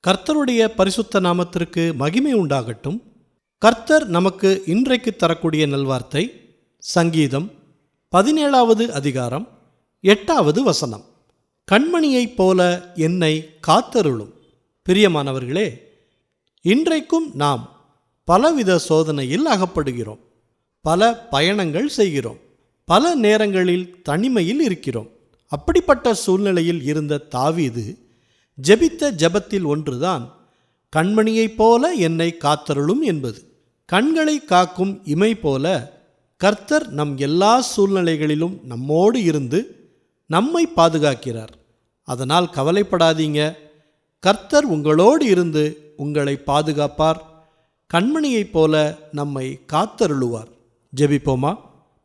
கர்த்தருடைய பரிசுத்த நாமத்திற்கு மகிமை உண்டாகட்டும். கர்த்தர் நமக்கு இன்றைக்கு தரக்கூடிய நல்வார்த்தை சங்கீதம் 17வது அதிகாரம் 8வது வசனம். கண்மணியைப் போல என்னை காத்தருளும். பிரியமானவர்களே, இன்றைக்கும் நாம் பலவித சோதனையில் அகப்படுகிறோம். பல பயணங்கள் செய்கிறோம். பல நேரங்களில் தனிமையில் இருக்கிறோம். அப்படிப்பட்ட சூழ்நிலையில் இருந்த தாவீது ஜெபித்த ஜெபத்தில் ஒன்றுதான் கண்மணியைப் போல என்னை காத்தருளும் என்பது. கண்களை காக்கும் இமை போல கர்த்தர் நம் எல்லா சூழ்நிலைகளிலும் நம்மோடு இருந்து நம்மை பாதுகாக்கிறார். அதனால் கவலைப்படாதீங்க. கர்த்தர் உங்களோடு இருந்து உங்களை பாதுகாப்பார். கண்மணியைப் போல நம்மை காத்தருளுவார். ஜெபிப்போமா?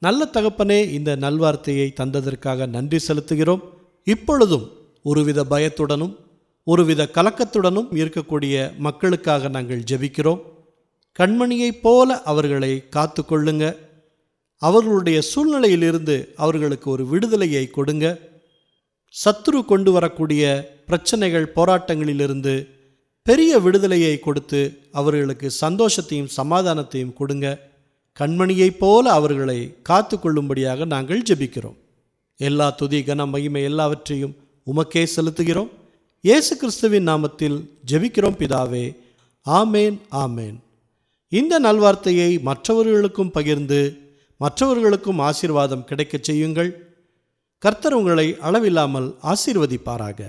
நல்ல தகப்பனே, இந்த நல்வார்த்தையை தந்ததற்காக நன்றி செலுத்துகிறோம். இப்பொழுதும் ஒருவித பயத்துடனும் ஒருவித கலக்கத்துடனும் இருக்கக்கூடிய மக்களுக்காக நாங்கள் ஜெபிக்கிறோம். கண்மணியைப் போல அவர்களை காத்து கொள்ளுங்க. அவர்களுடைய சூழ்நிலையிலிருந்து அவர்களுக்கு ஒரு விடுதலையை கொடுங்க. சத்துரு கொண்டு வரக்கூடிய பிரச்சனைகள், போராட்டங்களிலிருந்து பெரிய விடுதலையை கொடுத்து அவர்களுக்கு சந்தோஷத்தையும் சமாதானத்தையும் கொடுங்க. கண்மணியைப் போல அவர்களை காத்து கொள்ளும்படியாக நாங்கள் ஜெபிக்கிறோம். எல்லா துதி, கன, மகிமை எல்லாவற்றையும் உமக்கே செலுத்துகிறோம். இயேசு கிறிஸ்துவின் நாமத்தில் ஜெபிக்கிறோம் பிதாவே. ஆமேன், ஆமேன். இந்த நல்வார்த்தையை மற்றவர்களுக்கும் பகிர்ந்து மற்றவர்களுக்கும் ஆசீர்வாதம் கிடைக்கச் செய்யுங்கள். கர்த்தர் உங்களை அளவில்லாமல் ஆசீர்வதிப்பாராக.